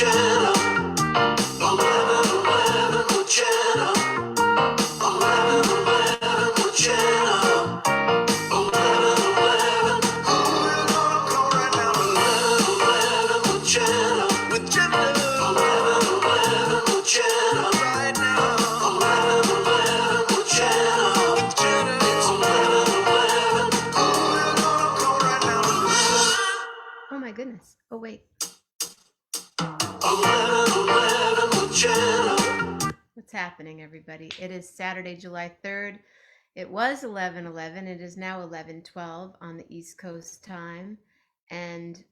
Jenna. 11 with Jenna. 11 with Jenna. 11, who you gonna call right now? 11 with Jenna. With Jenna. 11 with Jenna. Right now. 11 with Jenna. With Jenna. It's 11, who you gonna call right now? Oh my goodness. Oh wait. 11 with Jenna. What's happening, everybody? It is Saturday, July 3rd. It was 11:11. It is now 11:12 on the East Coast time. And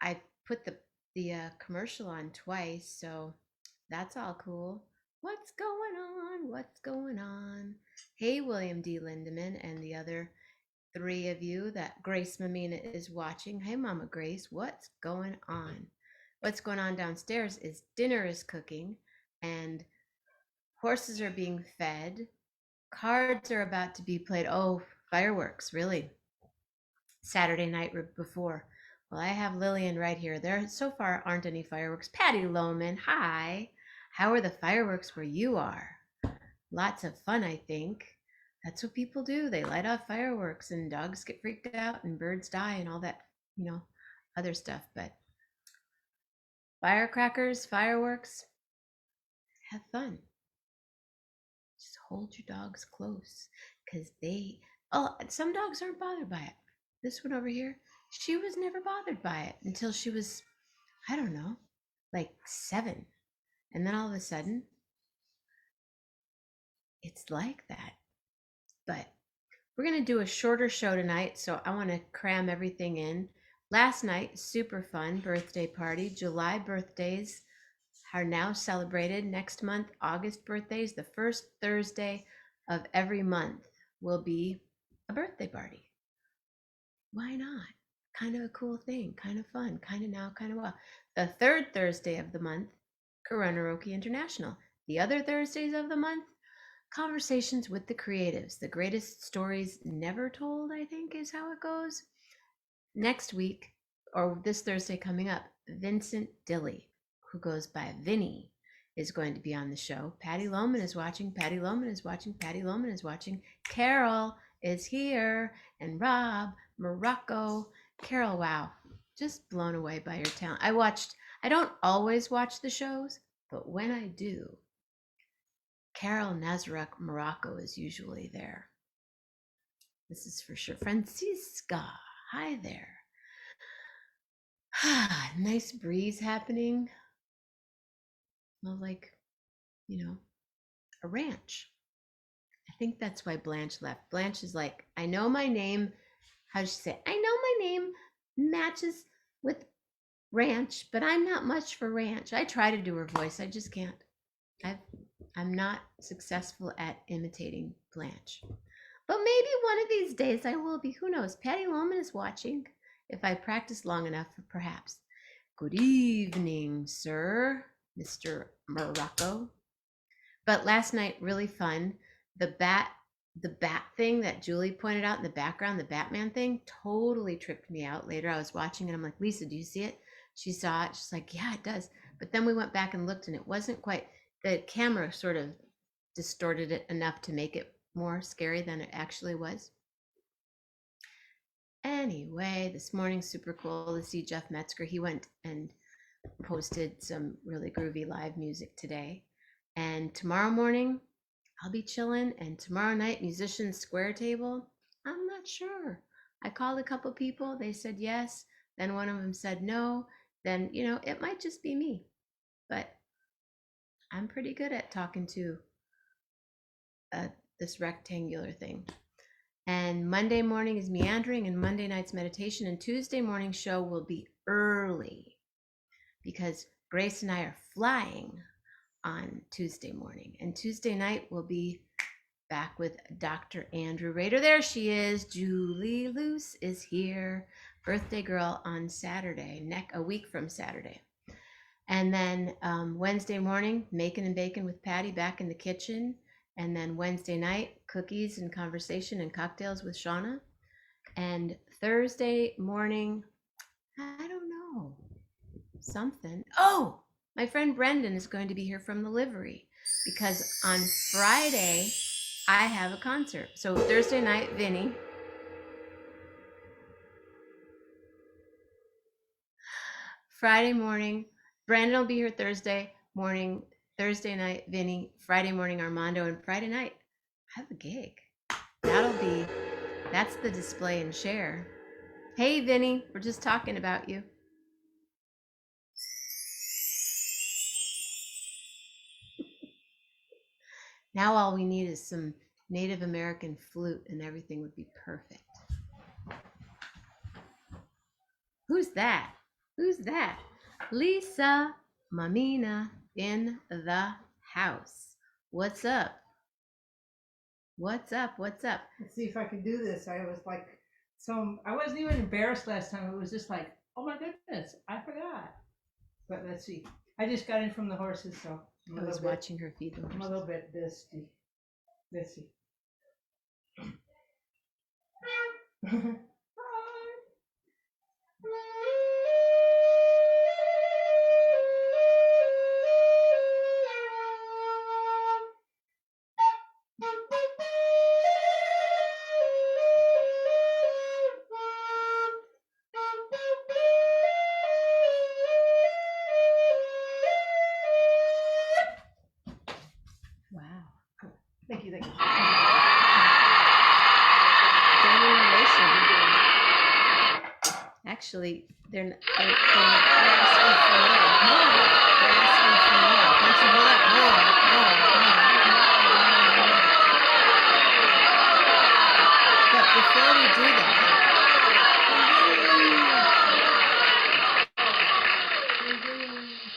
I put the commercial on twice, so that's all cool. What's going on? What's going on? Hey, William D. Lindemann and the other three of you that Grace Mammina is watching. Hey, Mama Grace, what's going on? What's going on downstairs is dinner is cooking and horses are being fed. Cards are about to be played. Oh, fireworks, really. Saturday night before. Well, I have Lillian right here. There so far aren't any fireworks. Patty Lohman, hi. How are the fireworks where you are? Lots of fun, I think. That's what people do. They light off fireworks and dogs get freaked out and birds die and all that, other stuff. But firecrackers, fireworks, have fun. Just hold your dogs close because some dogs aren't bothered by it. This one over here, she was never bothered by it until she was, I don't know, like 7. And then all of a sudden, it's like that. But we're going to do a shorter show tonight, so I want to cram everything in. Last night, super fun birthday party. July birthdays are now celebrated. Next month, August birthdays, the first Thursday of every month will be a birthday party. Why not? Kind of a cool thing, kind of fun, kind of now, kind of well. The third Thursday of the month, Coronaroki International. The other Thursdays of the month, Conversations with the Creatives. The greatest stories never told, I think is how it goes. Next week, or this Thursday coming up, Vincent Dilley, who goes by Vinny, is going to be on the show. Patty Lohman is watching. Patty Lohman is watching. Patty Lohman is watching. Carol is here. And Rob, Morocco. Carol, wow. Just blown away by your talent. I don't always watch the shows, but when I do, Carol Nazaruk Morocco is usually there. This is for sure. Francisca, hi there. Nice breeze happening. Smells like, a ranch. I think that's why Blanche left. Blanche is like, I know my name. How does she say? I know my name matches with ranch, but I'm not much for ranch. I try to do her voice. I just can't. I'm not successful at imitating Blanche. But maybe one of these days I will be. Who knows? Patty Lohman is watching. If I practice long enough, perhaps. Good evening, sir, Mr. Morocco. But last night, really fun. The bat thing that Julie pointed out in the background, the Batman thing, totally tripped me out. Later, I was watching and I'm like, Lisa, do you see it? She saw it. She's like, yeah, it does. But then we went back and looked and it wasn't quite, the camera sort of distorted it enough to make it more scary than it actually was. Anyway, this morning, super cool to see Jeff Metzger. He went and posted some really groovy live music today. And tomorrow morning, I'll be chilling. And tomorrow night, Musicians Square Table. I'm not sure. I called a couple people. They said yes. Then one of them said no. Then, it might just be me. But I'm pretty good at talking to this rectangular thing. And Monday morning is meandering and Monday night's meditation. And Tuesday morning show will be early because Grace and I are flying on Tuesday morning. And Tuesday night we'll be back with Dr. Andrew Rader. There she is. Julie Luce is here. Birthday girl on Saturday, a week from Saturday. And then Wednesday morning, making and baking with Patty back in the kitchen. And then Wednesday night, cookies and conversation and cocktails with Shauna. And Thursday morning, I don't know. something. Oh, my friend Brendan is going to be here from the livery because on Friday I have a concert. So Thursday night, Vinny. Friday morning, Brandon will be here Thursday morning. Thursday night, Vinny. Friday morning, Armando. And Friday night, I have a gig. That's the display and share. Hey, Vinny, we're just talking about you. Now all we need is some Native American flute and everything would be perfect. Who's that? Who's that? Lisa Mammina in the house. What's up? What's up? What's up? Let's see if I can do this. I was like, so I wasn't even embarrassed last time. It was just like, oh my goodness, I forgot. But let's see. I just got in from the horses, so I was watching her feed the I'm a horses. little bit dusty. Let's see. Wow. Thank you, thank you. Actually, they're asking for more. They're asking for more. Don't you want more? But before we do that,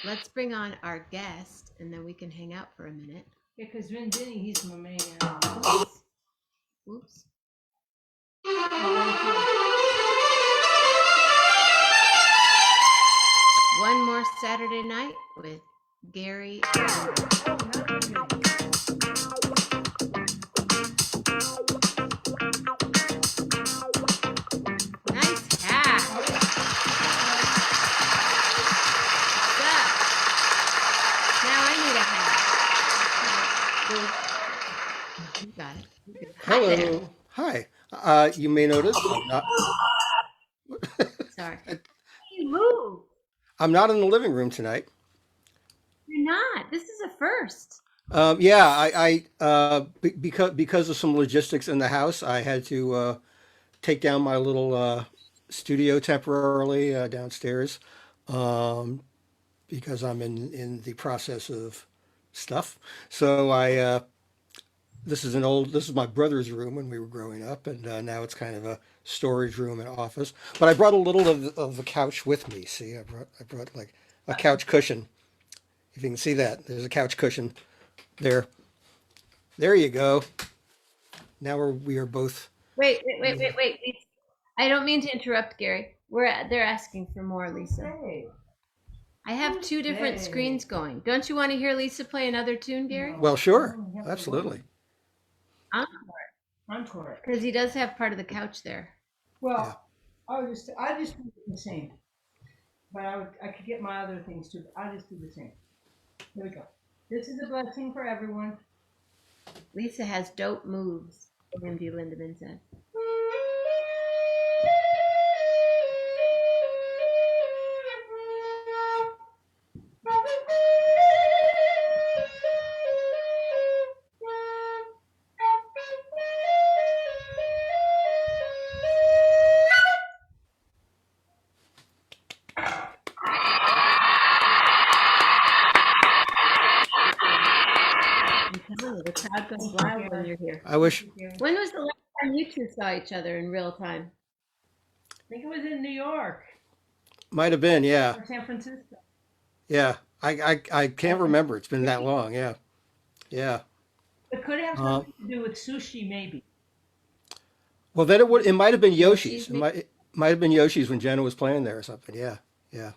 let's bring on our guest, and then we can hang out for a minute. Yeah, because Vinny, he's my man. Oops. One more Saturday night with Gary. Nice hat. What's up? Now I need a hat. You got it. Hi there. Hello. Hi. You may notice Sorry. You move. I'm not in the living room tonight. You're not. This is a first. Yeah, because of some logistics in the house, I had to take down my little studio temporarily downstairs because I'm in the process of stuff. So this is my brother's room when we were growing up, and now it's kind of a storage room and office. But I brought a little of the couch with me. See, I brought like a couch cushion. If you can see that, there's a couch cushion there. There you go. Now we are both. Wait. I don't mean to interrupt, Gary. They're asking for more, Lisa. Hey. I have two different screens going. Don't you want to hear Lisa play another tune, Gary? Well, sure, absolutely. Encore. Because he does have part of the couch there. Well, I just do the same. But I could get my other things too. I'll just do the same. Here we go. This is a blessing for everyone. Lisa has dope moves, Wendy Lindemann said. The crowd goes wild when you're here. I wish. When was the last time you two saw each other in real time? I think it was in New York Might have been, yeah, or San Francisco. yeah. I can't remember. It's been that long. Yeah, yeah. It could have something to do with sushi, maybe. Well, then it might have been Yoshi's. Yoshi's, It might have been Yoshi's when Jenna was playing there or something. Yeah, yeah.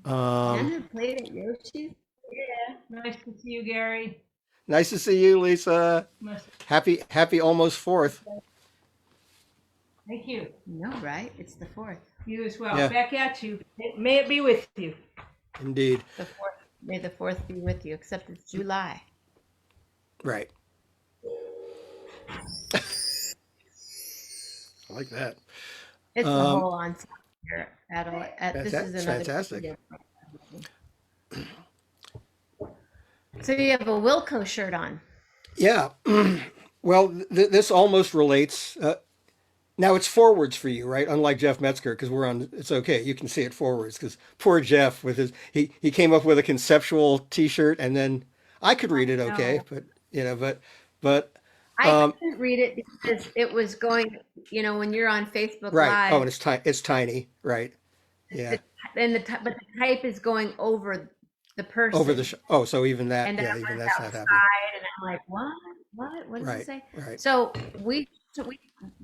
Jenna played at Yoshi's? Yeah. Nice to see you, Gary. Nice to see you, Lisa. Nice. Happy almost 4th. Thank you. No, right? It's the 4th. You as well. Yeah, Back at you. May it be with you. indeed. The fourth, may the fourth be with you. Except it's July. Right. I like that. It's a Um, whole ensemble here. This is that's another. fantastic. So you have a Wilco shirt on. Yeah. Well, this almost relates. Now it's forwards for you, right? Unlike Jeff Metzger, because we're on. It's okay. You can see it forwards because poor Jeff with his he came up with a conceptual T-shirt, and then I could read it okay, No, but but I um, couldn't read it because it was going. When you're on Facebook right. Oh, Live, and it's tiny, right? Yeah. the, but the type is going over the Over the person. oh, so even that, And I yeah, even was that's not happening. outside, and I'm like, what? What does it Right. say? Right. So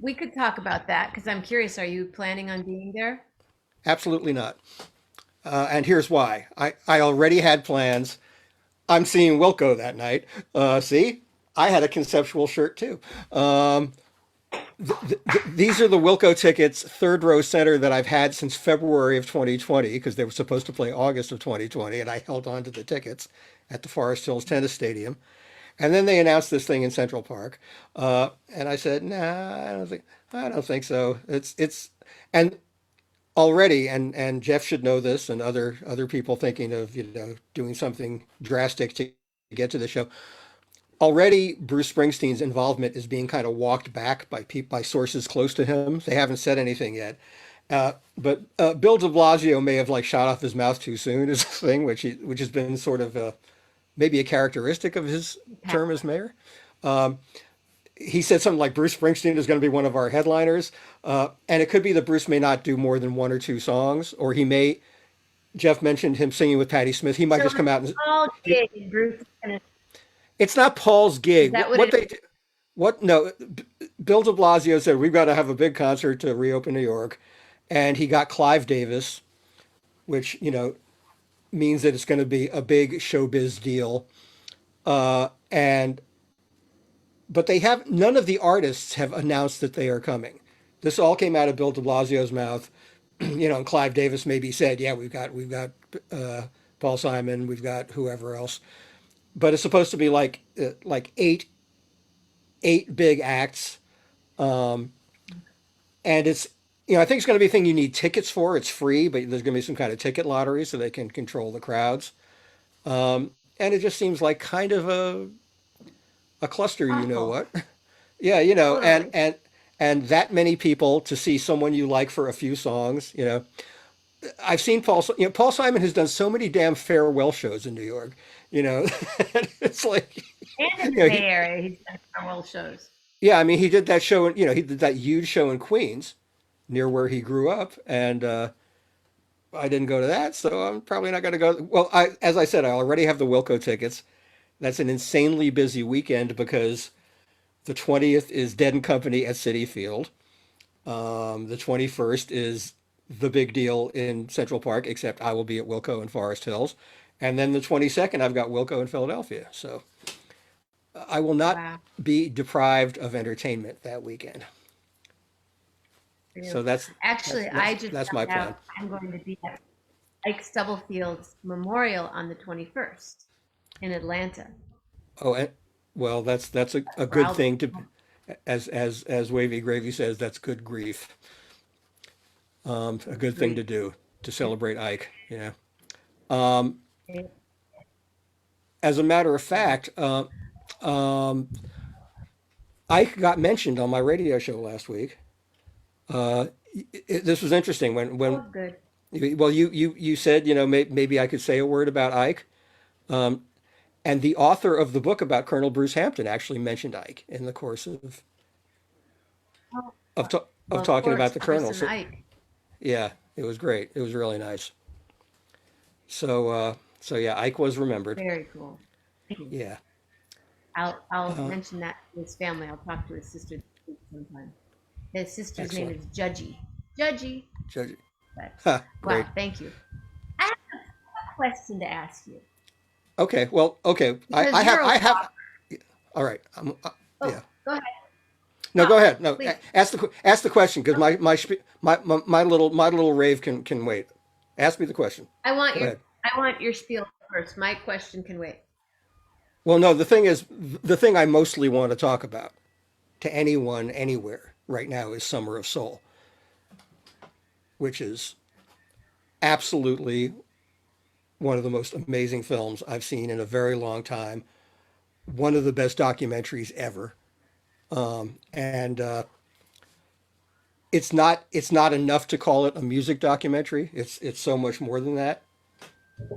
we could talk about that because I'm curious. Are you planning on being there? Absolutely not. And here's why. I already had plans. I'm seeing Wilco that night. See, I had a conceptual shirt too. Um, these are the Wilco tickets, third row center, that I've had since February of 2020 because they were supposed to play August of 2020, and I held on to the tickets at the Forest Hills Tennis Stadium. And then they announced this thing in Central Park, and I said, "Nah, I don't think so." And already, and Jeff should know this, and other people thinking of doing something drastic to get to the show. Already, Bruce Springsteen's involvement is being kind of walked back by sources close to him. They haven't said anything yet, but Bill De Blasio may have like shot off his mouth too soon, is a thing which has been sort of maybe a characteristic of his term as mayor. He said something like Bruce Springsteen is going to be one of our headliners, and it could be that Bruce may not do more than one or two songs, or he may. Jeff mentioned him singing with Patti Smith. He might So just come it's out and all gig. Bruce is gonna. it's not Paul's Is gig. that what What it they what no, Bill De Blasio said we've got to have a big concert to reopen New York, and he got Clive Davis, which means that it's going to be a big showbiz deal. And but they have none of the artists have announced that they are coming. This all came out of Bill De Blasio's mouth, and Clive Davis maybe said, "Yeah, we've got uh, Paul Simon, we've got whoever else," but it's supposed to be like eight big acts, and it's I think it's going to be a thing you need tickets for. It's free, but there's going to be some kind of ticket lottery so they can control the crowds. And it just seems like kind of a cluster, you know awful? what? Yeah, and Totally. and that many people to see someone you like for a few songs. I've seen Paul Simon has done so many damn farewell shows in New York. You know, it's like, And in you the know, Bay Area, he's done farewell shows. yeah. I mean, he did that show, he did that huge show in Queens, near where he grew up, and I didn't go to that, so I'm probably not going to go. Well, as I said, I already have the Wilco tickets. That's an insanely busy weekend because the 20th is Dead and Company at Citi Field. The 21st is the big deal in Central Park, except I will be at Wilco in Forest Hills. And then the 22nd, I've got Wilco in Philadelphia. So I will not Wow. be deprived of entertainment that weekend. Really. So Actually, I just that's my found plan. out I'm going to be at Ike Stubblefield's memorial on the 21st in Atlanta. Oh, and, well, that's a Where good I'll thing to, as Wavy Gravy says, that's good grief. A good thing be. to do to celebrate Ike. Um, as a matter of fact, um, Ike got mentioned on my radio show last week. Uh, this was interesting when Oh, good. well you said maybe I could say a word about Ike, and the author of the book about Colonel Bruce Hampton actually mentioned Ike in the course Oh, of ta- well, of of talking about course, the colonel. Bruce and So Ike. yeah, it was great. It was really nice. So yeah, Ike was remembered. Very cool. Thank you. Yeah. I'll Uh, mention that to his family. I'll talk to his sister sometime. His sister's name Excellent. is Judgy. Judgy. Judge. But Ha, wow, great. thank you. I have a question to ask you Okay. Well, okay. because I have you're a I walker. have all right. Oh, Yeah. go ahead. No, go ahead. No, Please. ask the question because my little rave can wait. Ask me the question. I want Go your ahead. I want your spiel first. My question can wait. Well, no, the thing is, the thing I mostly want to talk about to anyone anywhere right now is Summer of Soul, which is absolutely one of the most amazing films I've seen in a very long time. One of the best documentaries ever, and it's not enough to call it a music documentary. It's so much more than that.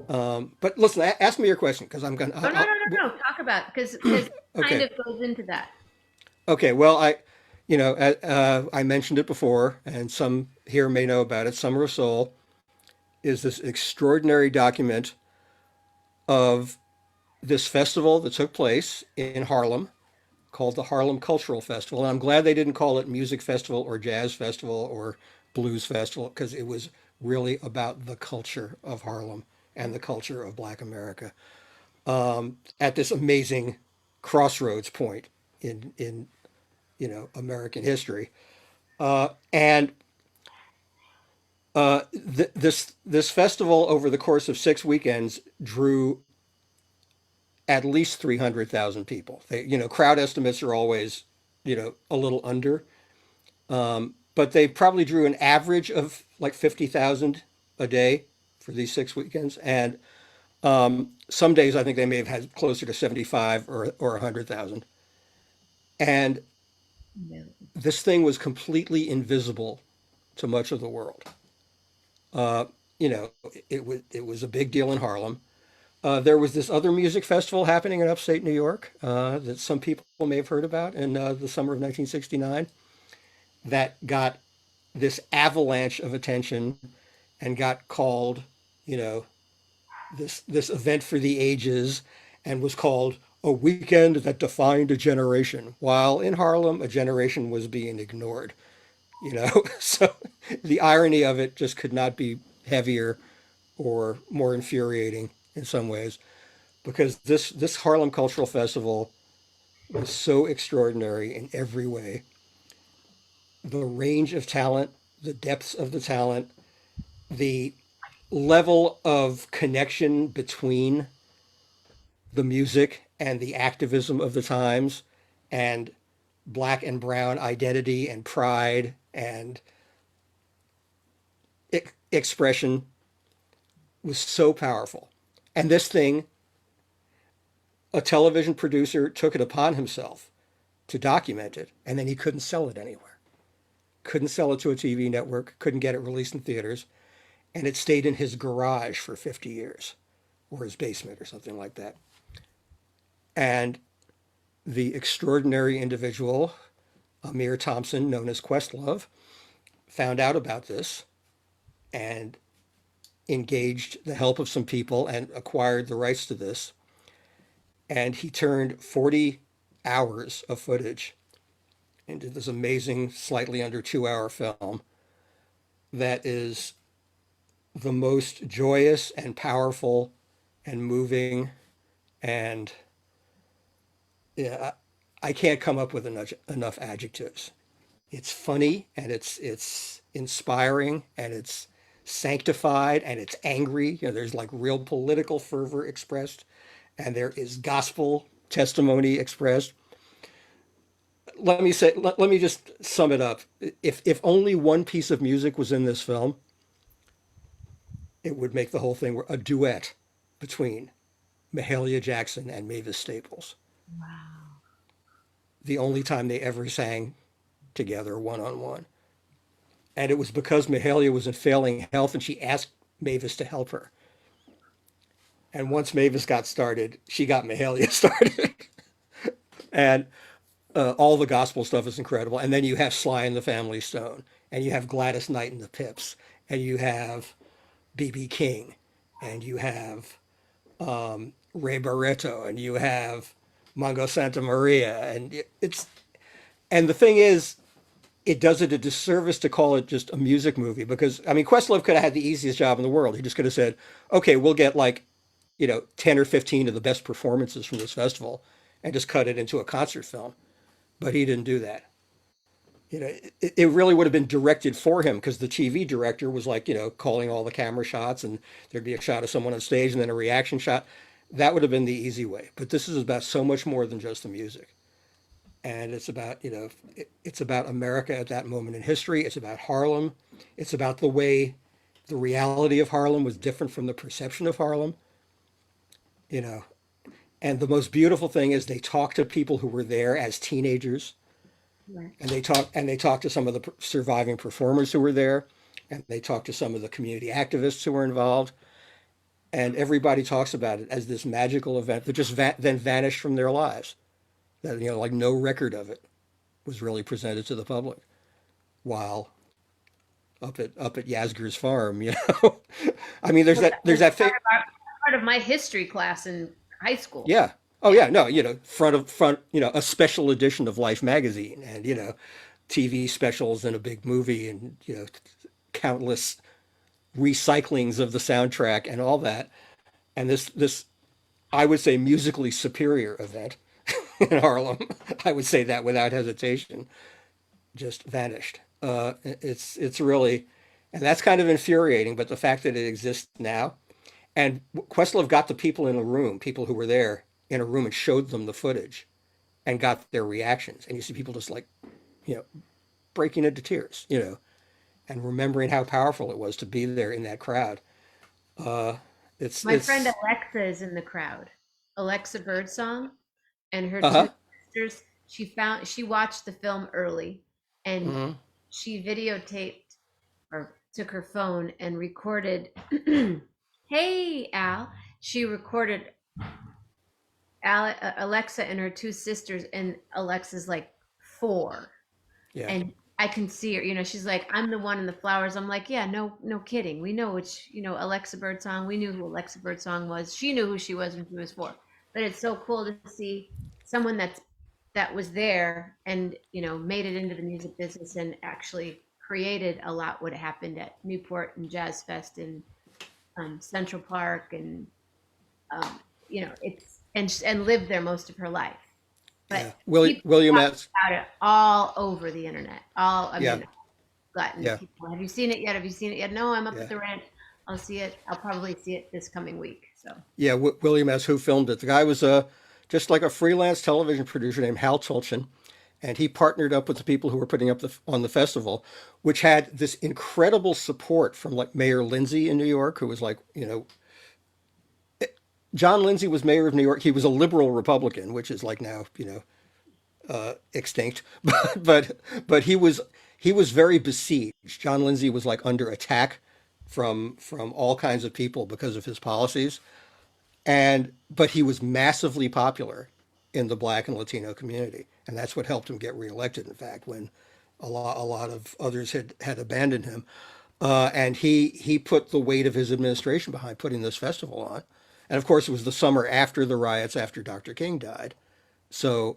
But listen, ask me your question because I'm gonna. Oh, no, no, no, no. Talk about because kind Okay. of goes into that. Okay. Well, I mentioned it before, and some here may know about it. Summer of Soul is this extraordinary document of this festival that took place in Harlem called the Harlem Cultural Festival. And I'm glad they didn't call it Music Festival or Jazz Festival or Blues Festival because it was really about the culture of Harlem and the culture of Black America at this amazing crossroads point in American history. And this festival over the course of 6 weekends drew at least 300,000 people. Crowd estimates are always a little under, but they probably drew an average of like 50,000 a day for these 6 weekends. And some days I think they may have had closer to 75 or 100,000. And No. this thing was completely invisible to much of the world. Uh, it was a big deal in Harlem. There was this other music festival happening in upstate New York that some people may have heard about in the summer of 1969 that got this avalanche of attention and got called, you know, this event for the ages and was called a weekend that defined a generation. While in Harlem, a generation was being ignored. So the irony of it just could not be heavier or more infuriating in some ways because this Harlem Cultural Festival was so extraordinary in every way. The range of talent, the depths of the talent, the level of connection between the music and the activism of the times and black and brown identity and pride and expression was so powerful. And this thing, a television producer took it upon himself to document it, and then he couldn't sell it anywhere. Couldn't sell it to a TV network, couldn't get it released in theaters, and it stayed in his garage for 50 years or his basement or something like that. And the extraordinary individual, Amir Thompson, known as Questlove, found out about this and engaged the help of some people and acquired the rights to this. And he turned 40 hours of footage into this amazing, slightly under 2 hour film that is the most joyous and powerful and moving and yeah, I can't come up with enough adjectives. It's funny and it's inspiring and it's sanctified and it's angry. There's like real political fervor expressed, and there is gospel testimony expressed. Let me just sum it up. If only one piece of music was in this film, it would make the whole thing a duet between Mahalia Jackson and Mavis Staples. Wow. The only time they ever sang together one on one. And it was because Mahalia was in failing health and she asked Mavis to help her. And once Mavis got started, she got Mahalia started. And all the gospel stuff is incredible. And then you have Sly and the Family Stone, and you have Gladys Knight and the Pips, and you have B.B. King, and you have Ray Barretto, and you have Mongo Santa Maria. And the thing is, it does it a disservice to call it just a music movie because I mean Questlove could have had the easiest job in the world. He just could have said, "Okay, we'll get like, 10 or 15 of the best performances from this festival and just cut it into a concert film." But he didn't do that. You know, it really would have been directed for him because the TV director was like, calling all the camera shots and there'd be a shot of someone on stage and then a reaction shot. That would have been the easy way. But this is about so much more than just the music. And it's about, it's about America at that moment in history. It's about Harlem. It's about the way the reality of Harlem was different from the perception of Harlem, you know. And the most beautiful thing is they talk to people who were there as teenagers, Right. and they talk to some of the surviving performers who were there, and they talk to some of the community activists who were involved, and everybody talks about it as this magical event that just then vanished from their lives. That like no record of it was really presented to the public. While up at Yasgur's farm, I mean, Well, that there's was that part of my history class in high school. yeah. Oh yeah, no, front, a special edition of Life magazine and, TV specials and a big movie and, countless recyclings of the soundtrack and all that. And this I would say musically superior event in Harlem, I would say that without hesitation, just vanished. It's really, and that's kind of infuriating, but the fact that it exists now, and Questlove got the people in a room, people who were there in a room and showed them the footage and got their reactions. And you see people just like, you know, breaking into tears, and remembering how powerful it was to be there in that crowd. Uh, My friend it's, Alexa is in the crowd. Alexa Birdsong and her two uh-huh. sisters. She watched the film early, and Hmm. she videotaped or took her phone and recorded. Hey, Al. She recorded Alexa and her two sisters, and Alexa's like 4, Yeah. and I can see her. She's like, "I'm the one in the flowers." I'm like, "Yeah, no, no kidding. We know which, Alexa Birdsong. We knew who Alexa Birdsong was. She knew who she was when she was 4." But it's so cool to see someone that was there and made it into the music business and actually created a lot what happened at Newport and Jazz Fest and Central Park and it's and lived there most of her life. But Yeah. people William talk S. about it all over the internet. I Yeah. mean, gotten Yeah. people. Have you seen it yet? Have you seen it yet? No, I'm up at Yeah. the ranch. I'll see it. I'll probably see it this coming week. So Yeah. William S. Who filmed it. The guy was just like a freelance television producer named Hal Tulchin. And he partnered up with the people who were putting up on the festival, which had this incredible support from like Mayor Lindsay in New York, who was like, John Lindsay was mayor of New York. He was a liberal Republican, which is like now, extinct. But he was very besieged. John Lindsay was like under attack from all kinds of people because of his policies, and but he was massively popular in the Black and Latino community, and that's what helped him get reelected. In fact, when a lot of others had abandoned him, and he put the weight of his administration behind putting this festival on. And of course, it was the summer after the riots, after Dr. King died. So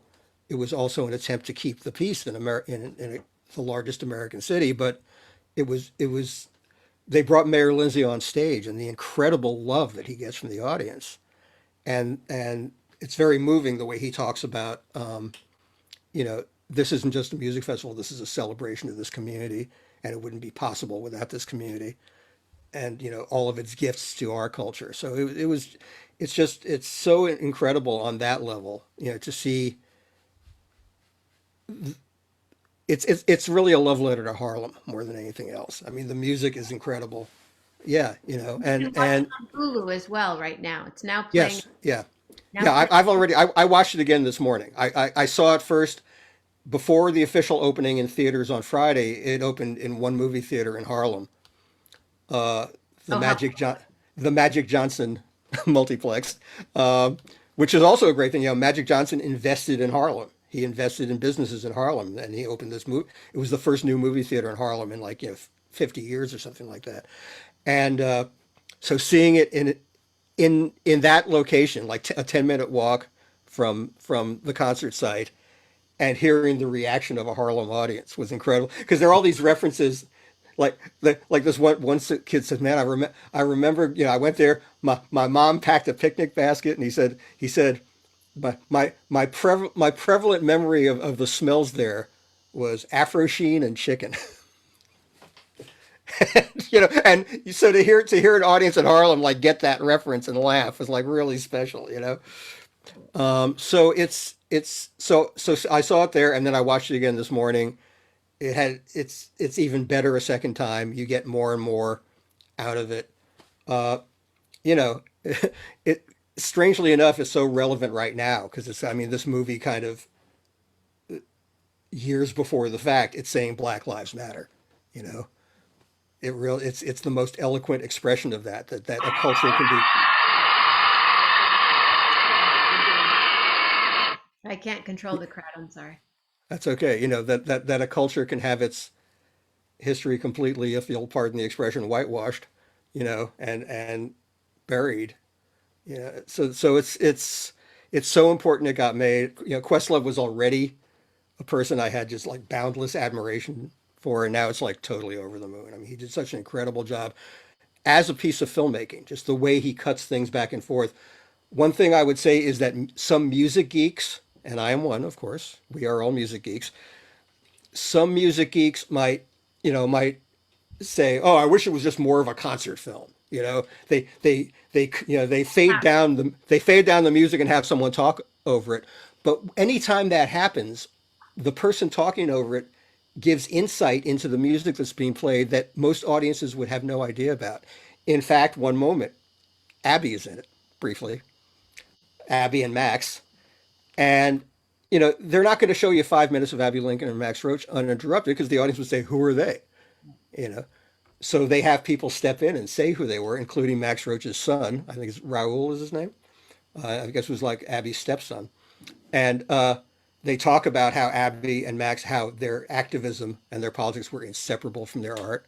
it was also an attempt to keep the peace in the largest American city. But it was they brought Mayor Lindsay on stage and the incredible love that he gets from the audience, and it's very moving the way he talks about this isn't just a music festival. This is a celebration of this community, and it wouldn't be possible without this community and all of its gifts to our culture. So it's so incredible on that level, to see. It's really a love letter to Harlem more than anything else. I mean, the music is incredible. Yeah, you can watch it on Hulu as well right now. It's now playing. yes, yeah, Now yeah. playing. I watched it again this morning. I saw it first before the official opening in theaters on Friday. It opened in one movie theater in Harlem, uh, the Oh, how Magic John, the Magic Johnson multiplex, which is also a great thing. Magic Johnson invested in Harlem. He invested in businesses in Harlem, and he opened this movie. It was the first new movie theater in Harlem in like 50 years or something like that. And so seeing it in that location, like a 10-minute walk from the concert site, and hearing the reaction of a Harlem audience was incredible because there are all these references. Like this one kid said, "Man, I remember, I went there. My mom packed a picnic basket, and he said, my prevalent memory of the smells there was Afro Sheen and Chicken. And so to hear an audience in Harlem like get that reference and laugh was like really special. So so I saw it there, and then I watched it again this morning. It's even better a second time. You get more and more out of it. Uh, you know, it strangely enough is so relevant right now because I mean, this movie kind of years before the fact, it's saying Black Lives Matter. You know, it's the most eloquent expression of that a culture can be. I can't control the crowd. I'm sorry. That's okay. That a culture can have its history completely, if you'll pardon the expression, whitewashed. And buried. So it's so important it got made. Questlove was already a person I had just like boundless admiration for, and now it's like totally over the moon. I mean, he did such an incredible job as a piece of filmmaking, just the way he cuts things back and forth. One thing I would say is that some music geeks, and I am one, of course, we are all music geeks. Some music geeks might say, "Oh, I wish it was just more of a concert film." They fade down the music and have someone talk over it. But anytime that happens, the person talking over it gives insight into the music that's being played that most audiences would have no idea about. In fact, one moment, Abby is in it briefly, Abby and Max, and they're not going to show you 5 minutes of Abby Lincoln and Max Roach uninterrupted because the audience would say, "Who are they?" You know, so they have people step in and say who they were, including Max Roach's son. I think it's Raul is his name. I guess it was like Abby's stepson. And they talk about how Abby and Max, how their activism and their politics were inseparable from their art,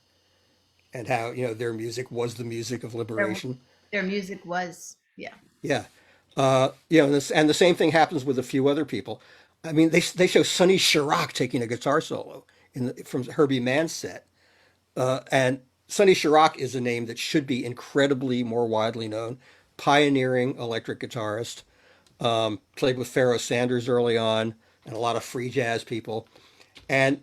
and how their music was the music of Their, liberation. their music was, yeah. Yeah, and the same thing happens with a few other people. I mean, they show Sonny Chirac taking a guitar solo from Herbie Mann's set. And Sonny Chirac is a name that should be incredibly more widely known. Pioneering electric guitarist, played with Pharoah Sanders early on, and a lot of free jazz people. And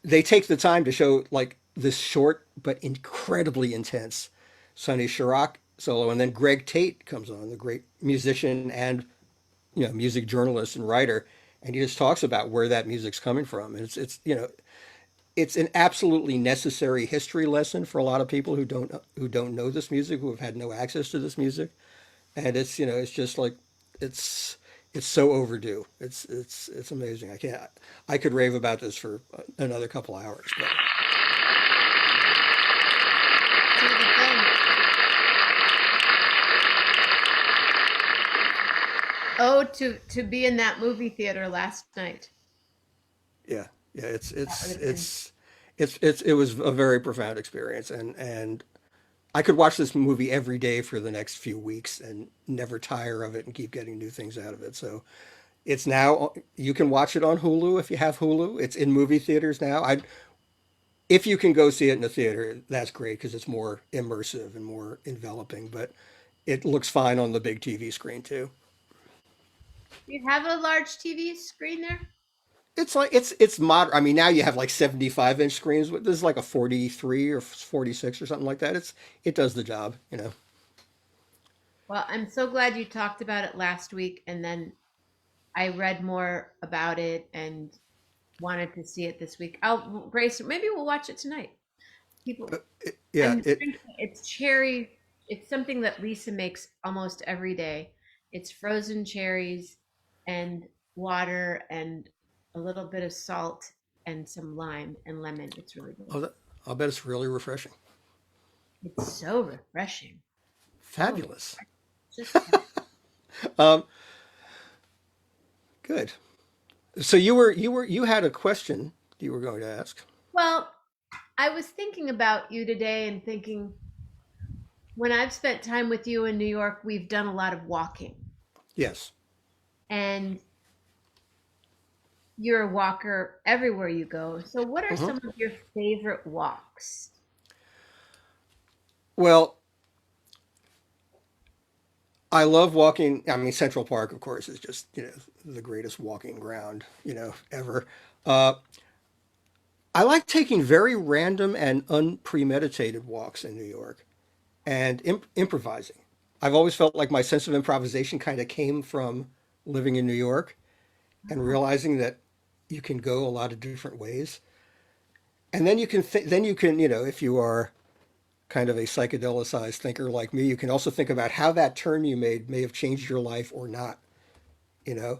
they take the time to show like this short but incredibly intense Sonny Chirac solo, and then Greg Tate comes on, the great musician and music journalist and writer, and he just talks about where that music's coming from. And it's an absolutely necessary history lesson for a lot of people who don't know this music, who have had no access to this music, and it's just like it's it's so overdue. It's amazing. I could rave about this for another couple hours, but See the film. Oh, to be in that movie theater last night. yeah, yeah, That would have been. it was a very profound experience, and I could watch this movie every day for the next few weeks and never tire of it and keep getting new things out of it. So it's now you can watch it on Hulu if you have Hulu. It's in movie theaters now. If you can go see it in a theater, that's great because it's more immersive and more enveloping. But it looks fine on the big TV screen too. Do you have a large TV screen there? It's like it's modern. I mean, now you have like 75-inch screens. This is like a 43 or 46 or something like that. It does the job. Well, I'm so glad you talked about it last week, and then I read more about it and wanted to see it this week. Grace, maybe we'll watch it tonight. People, Yeah, I'm drinking. It's cherry. It's something that Lisa makes almost every day. It's frozen cherries and water and a little bit of salt and some lime and lemon. It's really good. I'll bet it's really refreshing. It's so refreshing. So Fabulous. just Um, good. So you had a question you were going to ask. well, I was thinking about you today and thinking when I've spent time with you in New York, we've done a lot of walking. Yes. And you're a walker everywhere you go. So what are Uh-huh. some of your favorite walks? Well, I love walking. I mean, Central Park, of course, is just the greatest walking ground ever. Uh, I like taking very random and unpremeditated walks in New York and improvising. I've always felt like my sense of improvisation kind of came from living in New York and realizing that you can go a lot of different ways. And then then you can, if you are kind of a psychedelicized thinker like me, you can also think about how that turn you made may have changed your life or not. You know,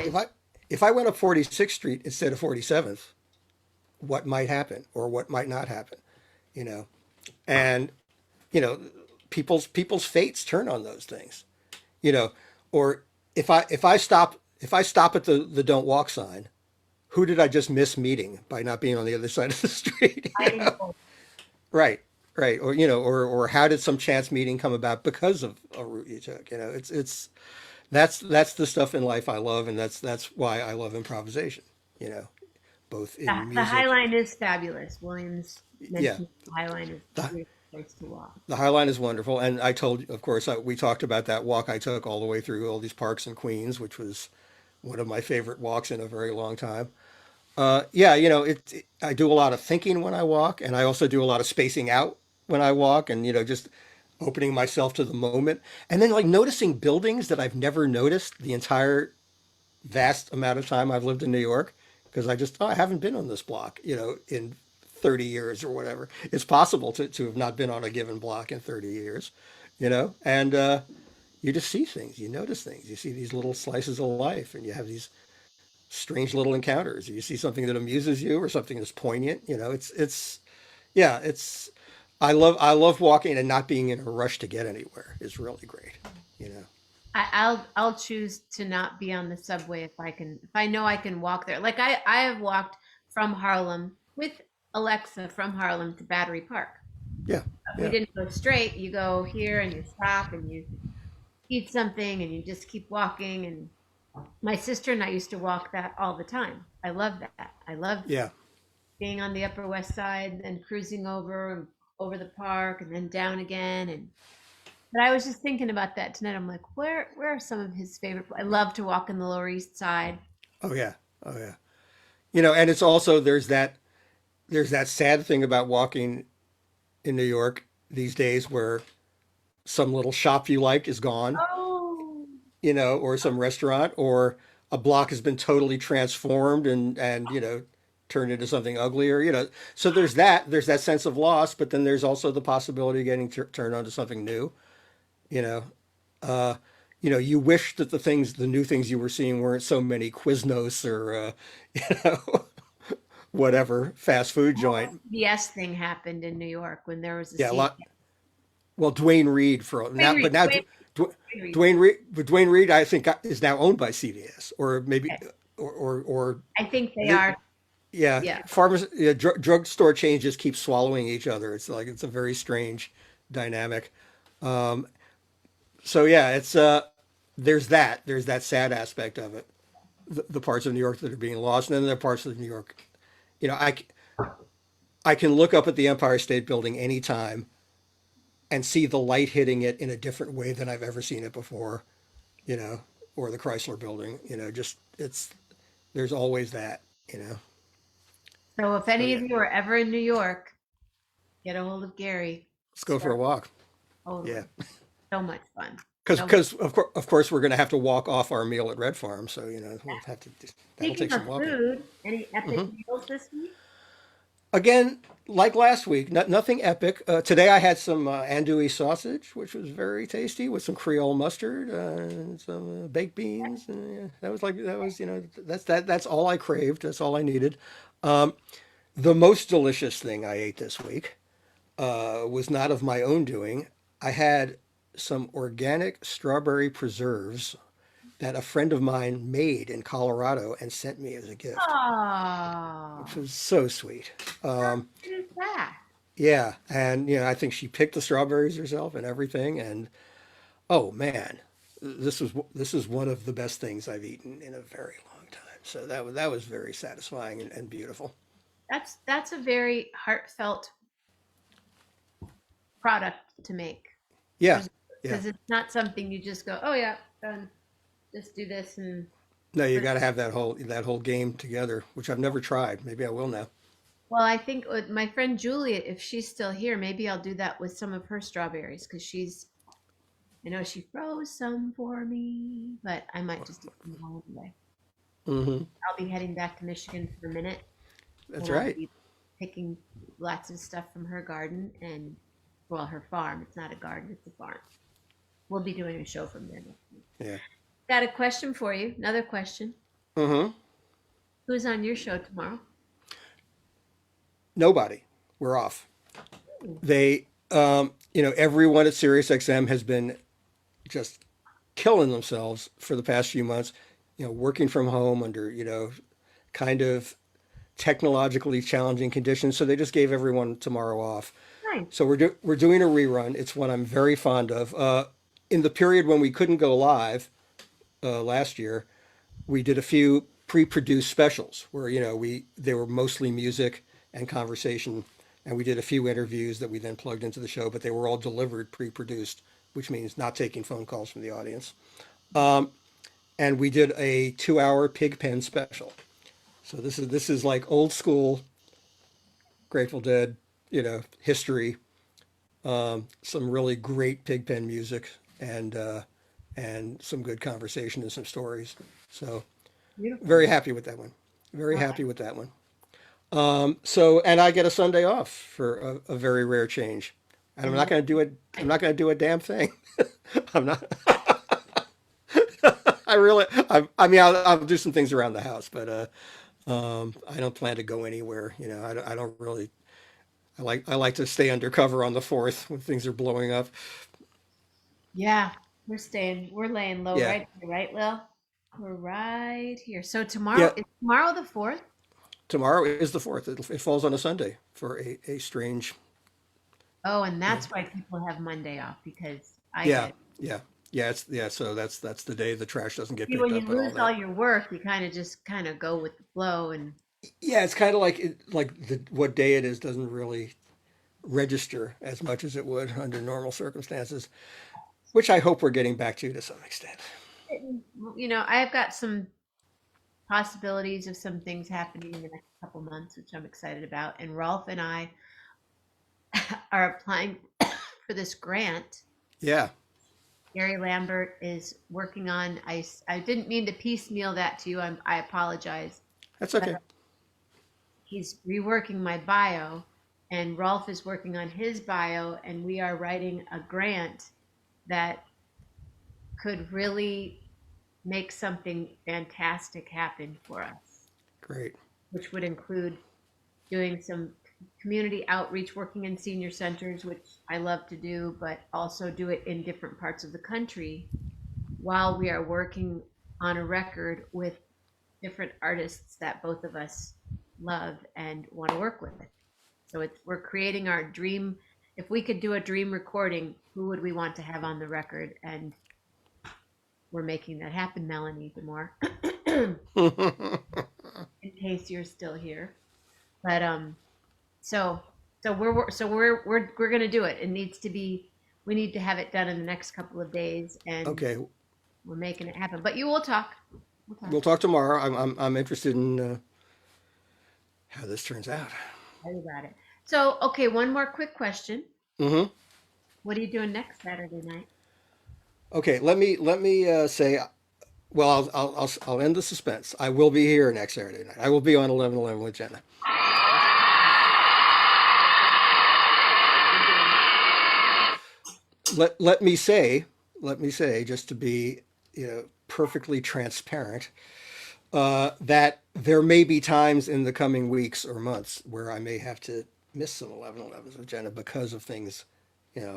like Always. if I went up 46th Street instead of 47th, what might happen or what might not happen, you know, and you know, people's fates turn on those things, you know, or if I stop at the don't walk sign, who did I just miss meeting by not being on the other side of the street? You I know? know. Right, right, or or how did some chance meeting come about because of a route you took? You know, it's that's the stuff in life I love, and that's why I love improvisation. You know, both in The High music. Line is fabulous. Williams Yeah, mentioned the High Line is a the great place to walk. the High Line is wonderful, and I told, of course, we talked about that walk I took all the way through all these parks in Queens, which was one of my favorite walks in a very long time. Yeah, I do a lot of thinking when I walk, and I also do a lot of spacing out when I walk, and just opening myself to the moment, and then like noticing buildings that I've never noticed the entire vast amount of time I've lived in New York, because I haven't been on this block, in 30 years or whatever. It's possible to have not been on a given block in 30 years, and you just see things, you notice things, you see these little slices of life, and you have these strange little encounters. You see something that amuses you or something that's poignant. Yeah, it's I love walking and not being in a rush to get anywhere is really great. You know. I'll choose to not be on the subway if I know I can walk there. Like I have walked from Harlem with Alexa from Harlem to Battery Park. Yeah, We yeah, didn't go straight. You go here and you stop and you eat something and you just keep walking. And my sister and I used to walk that all the time. I love that. I love yeah. being on the Upper West Side and cruising over the park and then down again. And but I was just thinking about that tonight. I'm like, where are some of his favorite? I love to walk in the Lower East Side. Oh yeah, oh yeah. And it's also there's that sad thing about walking in New York these days where some little shop you like is gone, Oh, or some restaurant, or a block has been totally transformed and turned into something uglier. So there's that sense of loss, but then there's also the possibility of getting turned onto something new. You know, uh, you wish that the new things you were seeing weren't so many Quiznos or you know whatever fast food joint. CBS thing happened in New York when there was a Yeah, a CBS. lot. Well, Dwayne Reed for Wayne now, Reed, but now Reed. Dwayne Reed, I think, is now owned by CVS, or maybe, Okay. or I think they the, are. yeah, Yeah. drugstore chains just keep swallowing each other. It's like it's a very strange dynamic. Um, so yeah, it's there's that sad aspect of it. The parts of New York that are being lost, and then there are parts of New York. You know, I can look up at the Empire State Building anytime and see the light hitting it in a different way than I've ever seen it before. You know, or the Chrysler Building. Just it's there's always that. So if So any yeah, of you are ever in New York, get a hold of Gary. let's go for a walk. Yeah, Totally. So much fun. because So much. of course we're going to have to walk off our meal at Red Farm. So we'll have to that'll Speaking take of some walking. food, any epic Hmm. meals this week? Again, like last week, nothing epic. Today I had some andouille sausage, which was very tasty, with some Creole mustard and some baked beans. And, yeah, that's all I craved. That's all I needed. Um, the most delicious thing I ate this week was not of my own doing. I had some organic strawberry preserves that a friend of mine made in Colorado and sent me as a gift, which Oh, was so sweet. how Um, good is that? Yeah, and I think she picked the strawberries herself and everything. And oh man, this is one of the best things I've eaten in a very long time. So that was very satisfying and beautiful. That's a very heartfelt product to make Yeah, yeah. because it's not something you just go, oh yeah, done. Just do this and No, you got to have that whole game together, which I've never tried. Maybe I will now. Well, I think with my friend Julia, if she's still here, maybe I'll do that with some of her strawberries because I know she froze some for me, but I might just eat them all anyway. Hmm. I'll be heading back to Michigan for a minute, That's and I'll right. be picking lots of stuff from her garden and, well, her farm. It's not a garden, it's a farm. We'll be doing a show from there next week. Yeah. Got a question for you. Another question. Hmm. Who's on your show tomorrow? Nobody. We're off. Ooh, They, everyone at SiriusXM has been just killing themselves for the past few months, working from home under, kind of technologically challenging conditions. So they just gave everyone tomorrow off. nice. So we're doing a rerun. It's one I'm very fond of. In the period when we couldn't go live last year, we did a few pre-produced specials where they were mostly music and conversation, and we did a few interviews that we then plugged into the show, but they were all delivered pre-produced, which means not taking phone calls from the audience. And we did a 2-hour Pigpen special. So this is like old school Grateful Dead, history. Some really great Pigpen music and some good conversation and some stories. So Beautiful. very happy with that one. Very All happy with that one. So and I get a Sunday off for a very rare change, and I'm not right. going to do it. I'm not going to do a damn thing. I'm not. I mean, I'll do some things around the house, but I don't plan to go anywhere. I don't really. I like to stay undercover on the fourth when things are blowing up. Yeah, we're laying low Yeah, right here, right, Lil? We're right here. So tomorrow yeah. is tomorrow the 4th? Tomorrow is the fourth. It falls on a Sunday for a strange. Oh, and Yeah, that's why people have Monday off because I yeah, did. yeah, yeah. Yeah. So that's the day the trash doesn't get See, picked when you up and all lose all that. your work, you kind of just kind of go with the flow and Yeah, it's kind of like what day it is doesn't really register as much as it would under normal circumstances, which I hope we're getting back to some extent. I've got some possibilities of some things happening in the next couple months, which I'm excited about. And Rolf and I are applying for this grant. Yeah, Gary Lambert is working on. I didn't mean to piecemeal that to you. I apologize. that's But okay. he's reworking my bio, and Rolf is working on his bio, and we are writing a grant that could really make something fantastic happen for us, Great. which would include doing some community outreach, working in senior centers, which I love to do, but also do it in different parts of the country while we are working on a record with different artists that both of us love and want to work with. So we're creating our dream. If we could do a dream recording, who would we want to have on the record? And we're making that happen, Melanie Demore, in case you're still here. But so we're gonna do it. It needs to be. We need to have it done in the next couple of days, and Okay, we're making it happen. But you will talk. We'll talk. we'll talk tomorrow. I'm interested in how this turns out. Tell about it. So okay, one more quick question. Hmm. What are you doing next Saturday night? Okay, let me say. Well, I'll end the suspense. I will be here next Saturday night. I will be on 11:11 with Jenna. Let me say, just to be, perfectly transparent, that there may be times in the coming weeks or months where I may have to miss some 11:11s with Jenna because of things,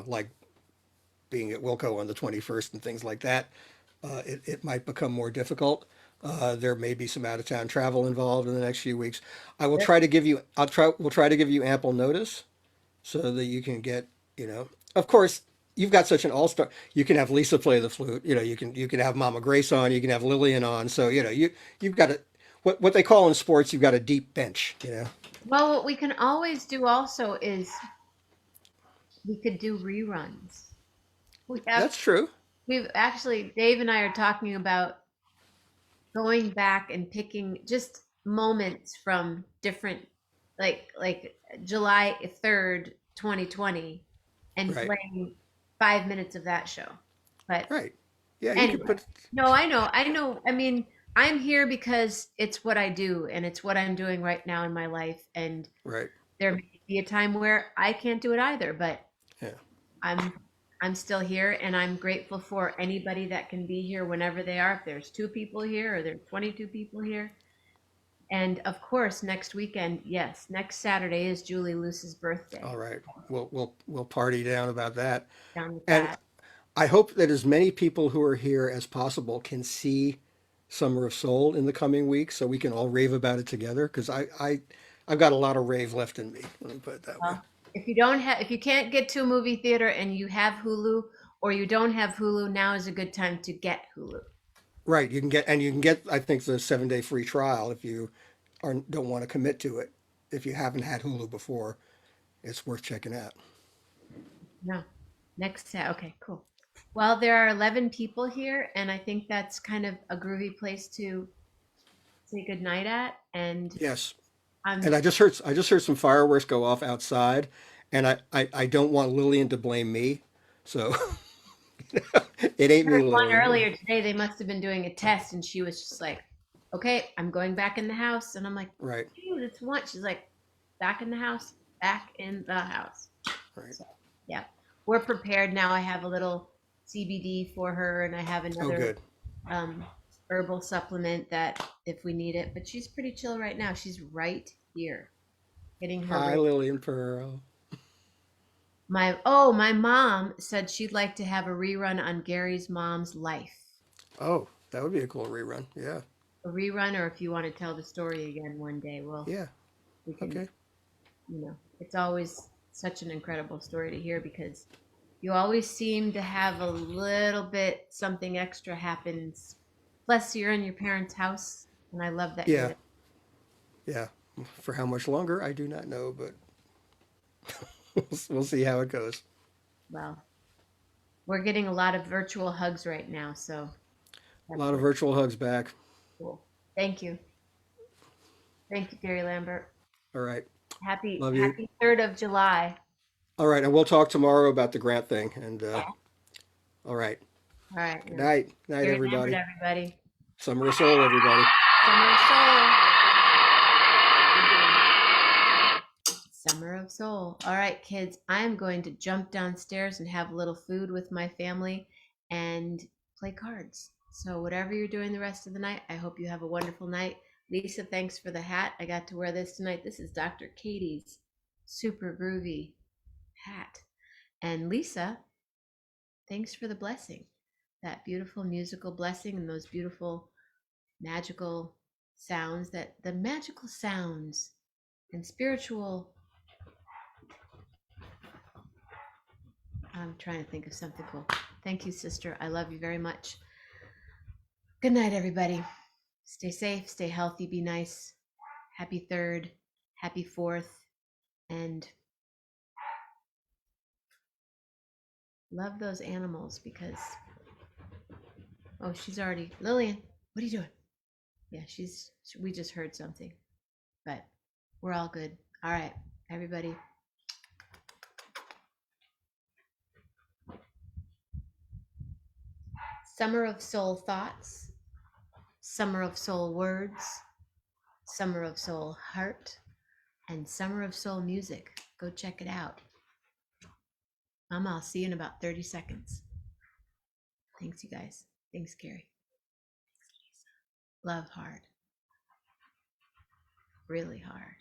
like being at Wilco on the 21st and things like that. It might become more difficult. There may be some out of town travel involved in the next few weeks. I will Yep. try to give you. We'll try to give you ample notice so that you can get. Of course, you've got such an all star. You can have Lisa play the flute. You can have Mama Grace on. You can have Lillian on. So you've got a what they call in sports. You've got a deep bench. Well, what we can always do also is we could do reruns. We have That's true. we've actually Dave and I are talking about going back and picking just moments from different like July 3rd, 2020, and Right. playing 5 minutes of that show. But Right. Yeah, you could anyway, put. no, I know. I mean, I'm here because it's what I do, and it's what I'm doing right now in my life. And Right. there may be a time where I can't do it either, but Yeah. I'm I'm still here, and I'm grateful for anybody that can be here whenever they are. If there's 2 people here or there's 22 people here, and of course, next weekend, yes, next Saturday is Julie Luce's birthday. All right. We'll party down about that. Down with And that. I hope that as many people who are here as possible can see Summer of Soul in the coming weeks, so we can all rave about it together. Because I've got a lot of rave left in me. Let me put it that way. Well, if you can't get to a movie theater and you have Hulu, or you don't have Hulu, now is a good time to get Hulu. Right. You can get I think the 7-day free trial if you don't want to commit to it. If you haven't had Hulu before, it's worth checking out. No, okay, cool. Well, there are 11 people here, and I think that's kind of a groovy place to say goodnight at. And Yes. I'm And I just heard some fireworks go off outside, and I don't want Lillian to blame me, so it ain't me, heard one Lillian. earlier today. They must have been doing a test, and she was just like, "Okay, I'm going back in the house." And I'm like, Right, "Dude, it's one." She's like, "Back in the house, back in the house." right. So yeah, we're prepared now. I have a little CBD for her, and I have Oh, another good. um, herbal supplement that if we need it. But she's pretty chill right now. She's right here, getting her Hi, right. Lillian Pearl. My mom said she'd like to have a rerun on Gary's mom's life. Oh, that would be a cool rerun. Yeah, A rerun, or if you want to tell the story again one day, well, yeah. we can. Okay. It's always such an incredible story to hear because you always seem to have a little bit something extra happens. Plus, you're in your parents' house, and I love that you're Yeah, there. yeah. For how much longer, I do not know, but we'll see how it goes. Well, we're getting a lot of virtual hugs right now, so A that's lot of really virtual hugs back. cool. Thank you, thank you, Gary Lambert. All right. Happy Love you. Happy 3rd of July. All right, and we'll talk tomorrow about the grant thing. And Yeah. all right. All right, Good now. night. Night, Gary Lambert, everybody. everybody. Summer of Soul, everybody. Summer of Soul. Summer of Soul. All right, kids, I'm going to jump downstairs and have a little food with my family and play cards. So, whatever you're doing the rest of the night, I hope you have a wonderful night. Lisa, thanks for the hat. I got to wear this tonight. This is Dr. Katie's super groovy hat. And Lisa, thanks for the blessing. That beautiful musical blessing and those beautiful magical sounds, that the magical sounds and spiritual. I'm trying to think of something cool. Thank you, sister. I love you very much. Good night, everybody. Stay safe, stay healthy, be nice. Happy 3rd, happy 4th, and love those animals because, oh, she's already, Lillian, what are you doing? Yeah, we just heard something, but we're all good. All right, everybody. Summer of Soul thoughts, Summer of Soul words, Summer of Soul heart, and Summer of Soul music. Go check it out. Mama, I'll see you in about 30 seconds. Thanks, you guys. Thanks, Gary. Love hard. Really hard.